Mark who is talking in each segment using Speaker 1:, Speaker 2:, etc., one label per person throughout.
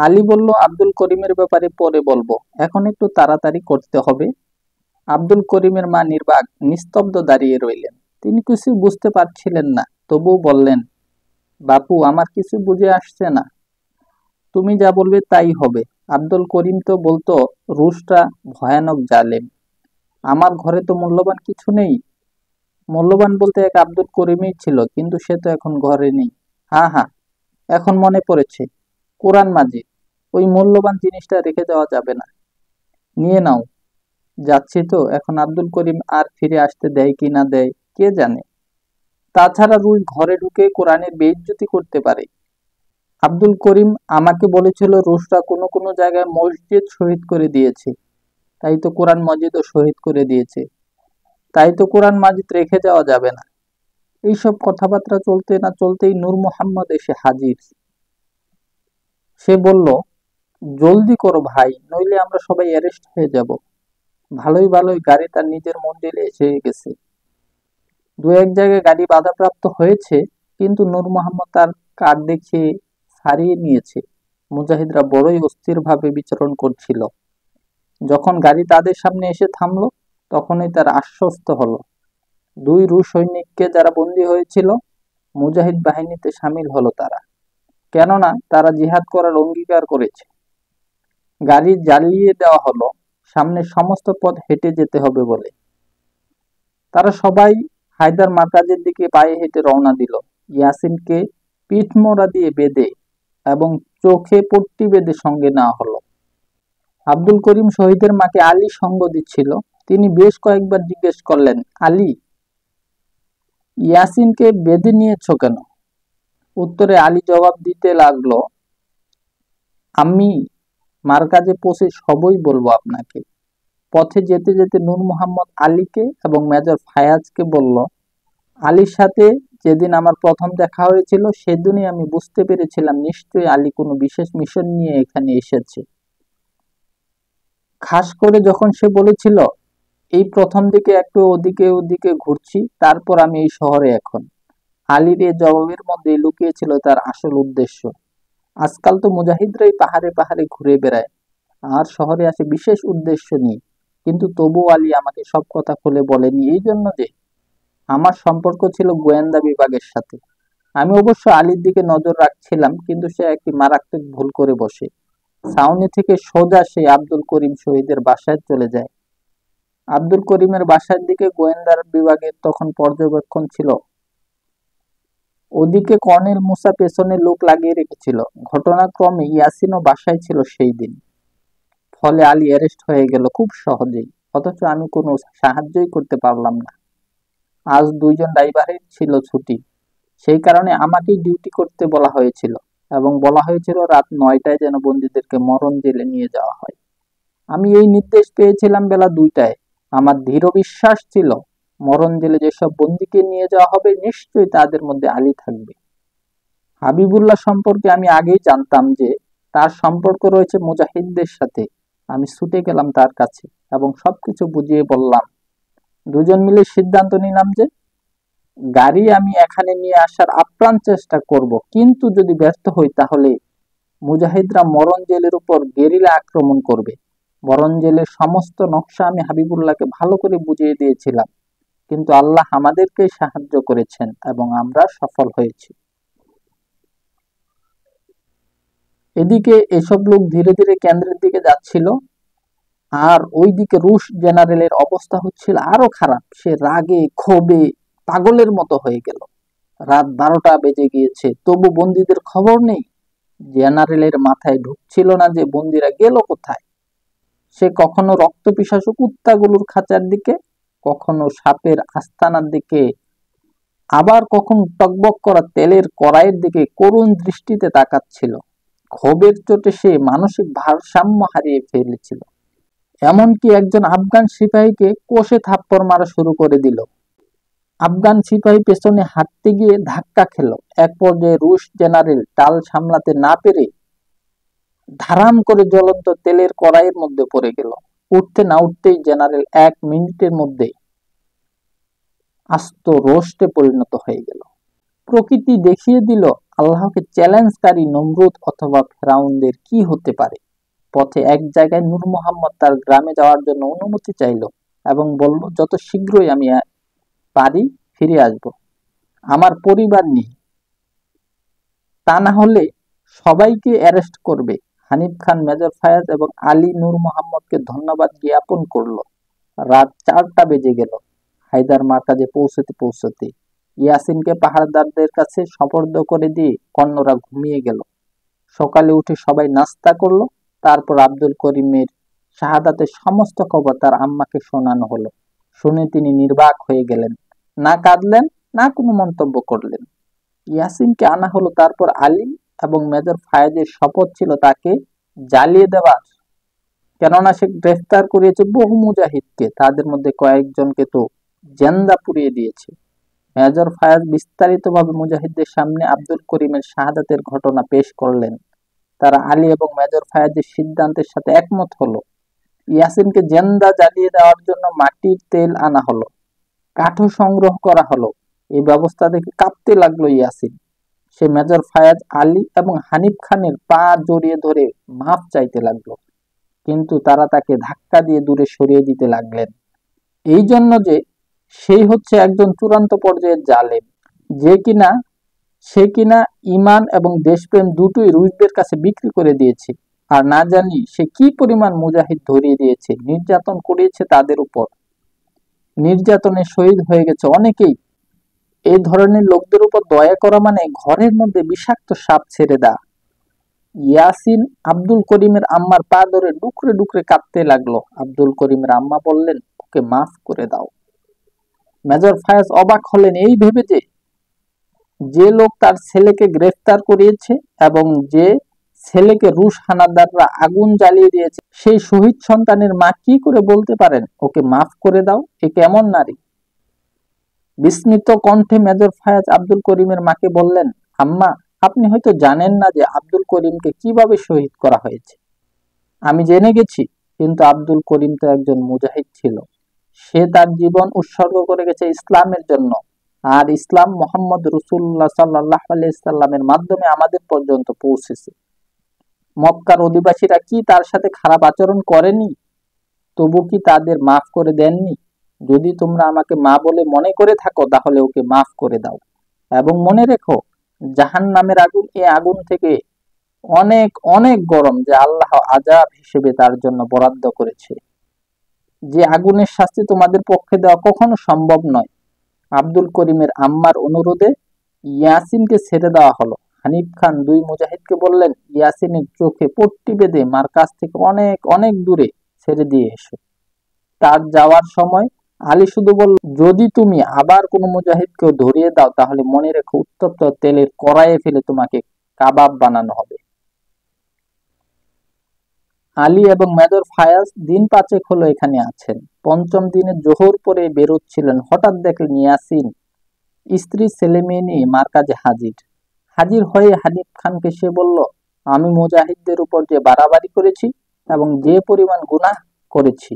Speaker 1: আলী বলল, আব্দুল করিমের ব্যাপারে পরে বলবো, এখন একটু তাড়াতাড়ি করতে হবে। আব্দুল করিমের মা নির্বাক নিস্তব্ধ দাঁড়িয়ে রইলেন। তিনি কিছু বুঝতে পারছিলেন না, তবুও বললেন, বাপু, আমার কিছু বুঝে আসছে না। তুমি যা বলবে তাই হবে। আব্দুল করিম তো বলতো রুশটা ভয়ানক জালেম। আমার ঘরে তো মূল্যবান কিছু নেই। মূল্যবান বলতে এক আব্দুল করিমই ছিল, কিন্তু সে তো এখন ঘরে নেই। হ্যাঁ হ্যাঁ, এখন মনে পড়েছে, কোরআন মাজিদ। ওই মূল্যবান জিনিসটা রেখে যাওয়া যাবে না, নিয়ে নাও। যাচ্ছি তো, এখন আব্দুল করিম আর ফিরে আসতে দেয় কি না দেয় কে জানে। তাছাড়া রুশ ঘরে ঢুকে কোরআনের বেইজ্জতি করতে পারে। আব্দুল করিম আমাকে বলেছিল রুশরা কোনো কোনো জায়গায় মসজিদ শহীদ করে দিয়েছে, তাই তো কোরআন মজিদও শহীদ করে দিয়েছে। তাই তো কোরআন মাজিদ রেখে যাওয়া যাবে না। এইসব কথাবার্তা চলতে না চলতেই নূর মোহাম্মদ এসে হাজির। সে বলল, জলদি করো ভাই, নইলে আমরা সবাই অ্যারেস্ট হয়ে যাব। ভালোই ভালোই গাড়ি তার নিজের মন্ডলে এসে গেছে। দু এক জায়গায় গাড়ি বাধাপ্রাপ্ত হয়েছে, কিন্তু নূর মোহাম্মদ তার কার দেখিয়ে ছাড়িয়ে নিয়েছে। মুজাহিদরা বড়ই অস্থিরভাবে বিচরণ করছিল। যখন গাড়ি তাদের সামনে এসে থামলো, তখনই তারা আশ্বস্ত হলো। দুই রুশ সৈনিককে যারা বন্দী হয়েছিল, মুজাহিদ বাহিনীতে সামিল হলো তারা, কেননা তারা জিহাদ করার অঙ্গীকার করেছে। গাড়ি জ্বালিয়ে দেওয়া হলো, সামনের সমস্ত পথ হেঁটে যেতে হবে বলে। তারা সবাই হায়দার মার্কাজের দিকে পায়ে হেঁটে রওনা দিল। ইয়াসিনকে পিঠমোড়া দিয়ে বেঁধে এবং চোখে পট্টি বেঁধে সঙ্গে নেওয়া হলো। আব্দুল করিম শহীদের মাকে আলী সঙ্গ দিচ্ছিল। তিনি বেশ কয়েকবার জিজ্ঞেস করলেন, আলী, ইয়াসিনকে বেঁধে নিয়েছো কেন? উত্তরে আলী জবাব দিতে লাগলো, আমি মার্কাজে পৌঁছে সবই বলবো আপনাকে। পথে যেতে যেতে নূর মোহাম্মদ আলীকে এবং মেজর ফায়াজকে বলল, আলীর সাথে যেদিন আমার প্রথম দেখা হয়েছিল, সেদিনই আমি বুঝতে পেরেছিলাম নিশ্চয়ই আলী কোনো বিশেষ মিশন নিয়ে এখানে এসেছে। খাস করে যখন সে বলেছিল, এই প্রথম দিকে একটু ওদিকে ওদিকে ঘুরছি, তারপর আমি এই শহরে এখন। আলীর এই জবাবের মধ্যে লুকিয়েছিল তার আসল উদ্দেশ্য। আজকাল তো মুজাহিদরাই পাহাড়ে পাহাড়ে ঘুরে বেড়ায়, আর শহরে আসে বিশেষ উদ্দেশ্য নিয়ে। কিন্তু তবু আলী আমাকে সব কথা খুলে বলেনি, এই জন্য যে আমার সম্পর্ক ছিল গোয়েন্দা বিভাগের সাথে। আমি অবশ্য আলীর দিকে নজর রাখছিলাম, কিন্তু সে একটি মারাত্মক ভুল করে বসে। ছাউনি থেকে সোজা সে আব্দুল করিম শহীদের বাসায় চলে যায়। আব্দুল করিমের বাসার দিকে গোয়েন্দা বিভাগের তখন পর্যবেক্ষণ ছিল। ওদিকে কর্নেল মুসা পেছনে লোক লাগিয়ে রেখেছিল। ঘটনাক্রমে ইয়াসিনও বাসায় ছিল সেই দিন। ফলে আলী অ্যারেস্ট হয়ে গেল খুব সহজেই, অথচ আমি কোনো সাহায্যই করতে পারলাম না। আজ দুইজন ড্রাইভারের ছিল ছুটি, সেই কারণে আমাকেই ডিউটি করতে বলা হয়েছিল, এবং বলা হয়েছিল রাত 9টায় যেন বন্দীদেরকে মরণ জেলে নিয়ে যাওয়া হয়। আমি এই নির্দেশ পেয়েছিলাম বেলা 2টায়। আমার দৃঢ় বিশ্বাস ছিল, মরণ জেলে যেসব বন্দীকে নিয়ে যাওয়া হবে, নিশ্চয়ই তাদের মধ্যে আলী থাকবে। হাবিবুল্লাহ সম্পর্কে আমি আগেই জানতাম যে তার সম্পর্ক রয়েছে মুজাহিদদের সাথে। আমি ছুটে গেলাম তার কাছে এবং সবকিছু বুঝিয়ে বললাম। দুজন মিলে সিদ্ধান্ত নিলাম যে গাড়ি আমি এখানে নিয়ে আসার আপ্রাণ চেষ্টা করব, কিন্তু যদি ব্যর্থ হই তাহলে মুজাহিদরা মরণ জেলের উপর গেরিলা আক্রমণ করবে। মরণ জেলের সমস্ত নকশা আমি হাবিবুল্লাহকে ভালো করে বুঝিয়ে দিয়েছিলাম, কিন্তু আল্লাহ আমাদেরকে সাহায্য করেছেন এবং আমরা সফল হয়েছি। এদিকে এসব লোক ধীরে ধীরে কেন্দ্রের দিকে যাচ্ছিল, আর ওইদিকে রুশ জেনারেলের অবস্থা হচ্ছিল আরো খারাপ। সে রাগে ক্ষোভে পাগলের মতো হয়ে গেল। রাত 12টা বেজে গিয়েছে, তবু বন্দীদের খবর নেই। জেনারেলের মাথায় ঢুকছিল না যে বন্দীরা গেল কোথায়। সে কখনো রক্ত পিপাসু কুত্তাগুলোর খাঁচার দিকে, কখনো সাপের আস্তানার দিকে, আবার কখনো টকবক করা তেলের কড়াইয়ের দিকে করুণ দৃষ্টিতে তাকাচ্ছিল। ক্ষোভের চোটে সে মানসিক ভারসাম্য হারিয়ে ফেলেছিল। এমনকি একজন আফগান সিপাহীকে কষে থাপ্পড় মারা শুরু করে দিল। আফগান সিপাহী পেছনে হাঁটতে গিয়ে ধাক্কা খেল। এক পর্যায়ে রুশ জেনারেল টাল সামলাতে না পেরে ধারাম করে জ্বলন্ত তেলের কড়াইয়ের মধ্যে পড়ে গেল। উঠতে না উঠতেই জেনারেল 1 মিনিটের মধ্যে আস্ত রোস্টে পরিণত হয়ে গেল। প্রকৃতি দেখিয়ে দিল আল্লাহকে চ্যালেঞ্জকারী নমরুদ অথবা ফেরাউনদের কি হতে পারে। পথে এক জায়গায় নূর মোহাম্মদ তার গ্রামে যাওয়ার জন্য অনুমতি চাইল এবং বলল, যত শীঘ্রই আমি পারি ফিরে আসব, আমার পরিবার নিয়ে, তা না হলে সবাইকে অ্যারেস্ট করবে। হানিফ খান মেজর ফায়াজ এবং আলী নূর মোহাম্মদকে ধন্যবাদ জ্ঞাপন করলো। রাত 4টা বেজে গেল। হায়দার মার্কাজে পৌঁছতে পৌঁছতে ইয়াসিনকে পাহাড়দারদের কাছে সোপর্দ করে দিয়ে কন্যরা ঘুমিয়ে গেল। সকালে উঠে সবাই নাস্তা করলো। তারপর আব্দুল করিমের শাহাদাতের সমস্ত খবর তার আম্মাকে শোনানো হলো। শুনে তিনি নির্বাক হয়ে গেলেন, না কাঁদলেন না কোনো মন্তব্য করলেন। ইয়াসিনকে আনা হলো। তারপর আলী এবং মেজর ফায়েজের শপথ ছিল তাকে জ্বালিয়ে দেওয়ার, কেননা সে গ্রেফতার করিয়েছে বহু মুজাহিদকে, তাদের মধ্যে কয়েকজনকে তো জেন্দা পুড়িয়ে দিয়েছে। মেজর ফায়াজ বিস্তারিতভাবে মুজাহিদদের সামনে আব্দুল করিমের শাহাদাতের ঘটনা পেশ করলেন। তারা আলী এবং মেজর ফায়াজের সিদ্ধান্তের সাথে একমত হলো। ইয়াসিনকে জেন্দা জ্বালিয়ে দেওয়ার জন্য মাটির তেল আনা হলো, কাঠও সংগ্রহ করা হলো। এই ব্যবস্থা দেখে কাঁপতে লাগলো ইয়াসিন। সে মেজর ফায়াজ, আলী এবং হানিফ খানের পা জড়িয়ে ধরে মাফ চাইতে লাগলো, কিন্তু তারা তাকে ধাক্কা দিয়ে দূরে সরিয়ে দিতে লাগলেন। এই জন্য যে সেই হচ্ছে একজন চূড়ান্ত পর্যায়ের জালেম, সে কিনা ইমান এবং দেশপ্রেম দুটোই রুশদের কাছে বিক্রি করে দিয়েছে। আর না জানি সে কি পরিমাণ মুজাহিদ ধরিয়ে দিয়েছে, নির্যাতন করিয়েছে তাদের উপর। নির্যাতনে শহীদ হয়ে গেছে অনেকেই। এই ধরনের লোকদের উপর দয়া করা মানে ঘরের মধ্যে বিষাক্ত সাপ ছেড়ে দেয়া। ইয়াসিন আব্দুল করিমের আম্মার পা ধরে ডুকরে ডুকরে কাঁদতে লাগলো। আব্দুল করিমের আম্মা বললেন, ওকে মাফ করে দাও। মেজর ফায়াজ অবাক হলেন এই ভেবে যে লোক তার ছেলেকে গ্রেফতার করিয়েছে এবং যে ছেলেকে রুশ হানাদাররা আগুন জ্বালিয়ে দিয়েছে, সেই শহীদ সন্তানের মা কি করে বলতে পারেন ওকে মাফ করে দাও? এ কেমন নারী? বিস্মিত কণ্ঠে মেজর ফায়াজ আব্দুল করিমের মাকে বললেন, আম্মা, আপনি হয়তো জানেন না যে আব্দুল করিমকে কিভাবে শহীদ করা হয়েছে। আমি জেনে গেছি, কিন্তু আব্দুল করিম তো একজন মুজাহিদ ছিল। সে তার জীবন উৎসর্গ করে গেছে ইসলামের জন্য, আর ইসলাম মোহাম্মদ রাসূলুল্লাহ সাল্লাল্লাহু আলাইহি সাল্লামের মাধ্যমে আমাদের পর্যন্ত পৌঁছেছে। মক্কার অধিবাসীরা কি তার সাথে খারাপ আচরণ করেনি? তবু কি তাদের মাফ করে দেননি? যদি তোমরা আমাকে মা বলে মনে করে থাকো, তাহলে ওকে মাফ করে দাও। এবং মনে রেখো, জাহান্নামের আগুন এ আগুন থেকে অনেক অনেক গরম, যে আল্লাহ আযাব হিসেবে তার জন্য বরাদ্দ করেছে। যে আগুনের শাস্তি তোমাদের পক্ষে দেওয়া কখনো সম্ভব নয়। আব্দুল করিমের আম্মার অনুরোধে ইয়াসিনকে ছেড়ে দেওয়া হলো। হানিফ খান দুই মুজাহিদকে বললেন, ইয়াসিনের চোখে পট্টি বেঁধে মার কাছ থেকে অনেক অনেক দূরে ছেড়ে দিয়ে এসো। তার যাওয়ার সময় আলী শুধু বলল, যদি তুমি আবার কোনো মুজাহিদকেও ধরিয়ে দাও, তাহলে মনে রেখো উত্তপ্ত তেলের কড়াইয়ে ফেলে তোমাকে কাবাব বানানো হবে। আলী এবং মেজর ফায়াজ দিন 5 হলো এখানে আছেন। পঞ্চম দিনে জোহর পরে বেরোচ্ছিলেন, হঠাৎ দেখলেন ইয়াসিন স্ত্রী ছেলে মেয়ে নিয়ে মার্কাজে হাজির হয়ে হানিফ খানকে সে বলল, আমি মুজাহিদদের উপর যে বাড়াবাড়ি করেছি এবং যে পরিমাণ গুনাহ করেছি,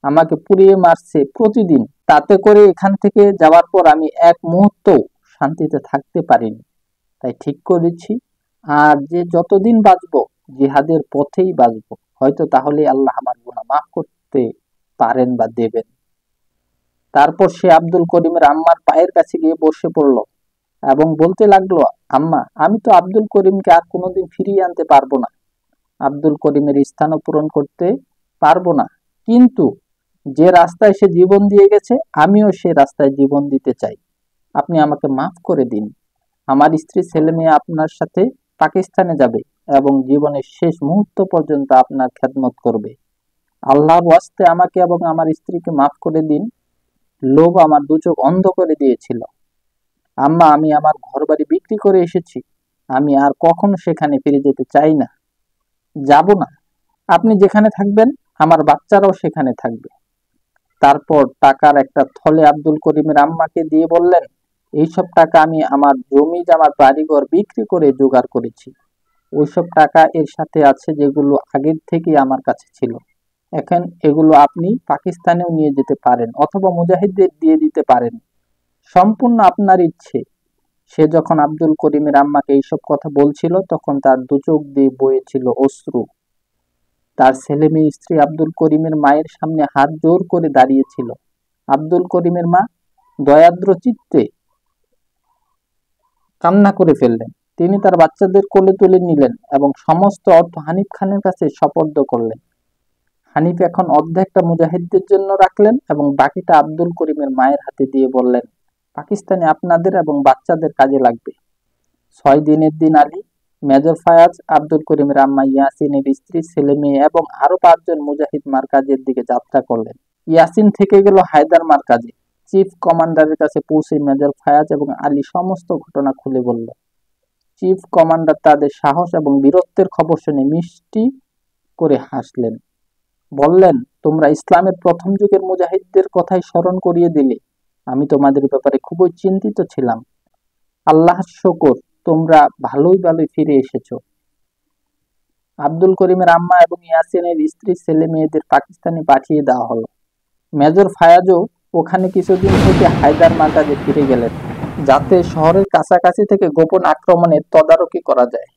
Speaker 1: আমাকে পুড়িয়ে মারছে প্রতিদিন, তাতে করে এখান থেকে যাওয়ার পর আমি এক মুহূর্ত শান্তিতে থাকতে পারিনি। তাই ঠিক করেছি, আর যে যতদিন বাঁচবো জিহাদের পথেই বাঁচবো, হয়তো তাহলে আল্লাহ আমার গুনাহ মাফ করতে পারেন বা দেবেন। তারপর সে আব্দুল করিমের আম্মার পায়ের কাছে গিয়ে বসে পড়ল এবং বলতে লাগলো, আম্মা, আমি তো আব্দুল করিমকে আর কোনোদিন ফিরিয়ে আনতে পারবো না, আব্দুল করিমের স্থানও পূরণ করতে পারবো না, কিন্তু যে রাস্তায় সে জীবন দিয়ে গেছে আমিও সে রাস্তায় জীবন দিতে চাই। আপনি আমাকে মাফ করে দিন। আমার স্ত্রী ছেলে মেয়ে আপনার সাথে পাকিস্তানে যাবে এবং জীবনের শেষ মুহূর্ত পর্যন্ত আপনার খেদমত করবে। আল্লাহর ওয়াস্তে আমাকে এবং আমার স্ত্রীকে মাফ করে দিন। লোভ আমার দু চোখ অন্ধ করে দিয়েছিল। আম্মা, আমি আমার ঘরবাড়ি বিক্রি করে এসেছি। আমি আর কখনো সেখানে ফিরে যেতে চাই না, যাব না। আপনি যেখানে থাকবেন আমার বাচ্চারাও সেখানে থাকবে। তারপর টাকার একটা থলে আব্দুল করিমের আম্মাকে দিয়ে বললেন, এইসব টাকা আমি আমার জমি জামার বাড়িঘর বিক্রি করে জোগাড় করেছি। ওইসব টাকা এর সাথে আছে যেগুলো আগের থেকে আমার কাছে ছিল। এখন এগুলো আপনি পাকিস্তানেও নিয়ে যেতে পারেন অথবা মুজাহিদদের দিয়ে দিতে পারেন, সম্পূর্ণ আপনার ইচ্ছে। সে যখন আব্দুল করিমের আম্মাকে এইসব কথা বলছিল তখন তার দু চোখ দিয়ে বয়েছিল অশ্রু। তার ছেলে মেয়ে স্ত্রী আব্দুল করিমের মায়ের সামনে হাত জোর করে দাঁড়িয়েছিল। আব্দুল করিমের মা দয়ার্দ্র চিত্তে কান্না করে ফেললেন। তিনি তার বাচ্চাদের কোলে তুলে নিলেন এবং সমস্ত অর্থ হানিফ খানের কাছে সোপর্দ করলেন। হানিফ এখন অর্ধেকটা মুজাহিদদের জন্য রাখলেন এবং বাকিটা আব্দুল করিমের মায়ের হাতে দিয়ে বললেন, পাকিস্তানে আপনাদের এবং বাচ্চাদের কাজে লাগবে। 6 দিনের দিন আলী, মেজর ফায়াজ, আব্দুল করিমের আম্মা ইয়াসিনের স্ত্রী, ছেলে মেয়ে এবং আরো 5 জন মুজাহিদ মার্কাজের দিকে যাত্রা করলেন। ইয়াসিন থেকে গেল হায়দার মার্কাজে। চিফ কমান্ডারের কাছে পৌঁছে মেজর ফায়াজ এবং আলী সমস্ত ঘটনা খুলে বলল। চিফ কমান্ডার তাদের সাহস এবং বীরত্বের খবর শুনে মিষ্টি করে হাসলেন। বললেন, তোমরা ইসলামের প্রথম যুগের মুজাহিদদের কথাই স্মরণ করিয়ে দিলে। আমি তোমাদের ব্যাপারে খুবই চিন্তিত ছিলাম। আল্লাহর শকর, তোমরা ভালোই ফিরে এসেছো। আব্দুল করিমের আম্মা এবং ইয়াসিনের স্ত্রী, ছেলে মেয়েদের পাকিস্তানে পাঠিয়ে দেওয়া হলো। মেজর ফায়াজও ওখানে কিছুদিন থেকে হায়দার মার্কাজে ফিরে গেলেন, যাতে শহরের কাছাকাছি থেকে গোপন আক্রমণের তদারকি করা যায়।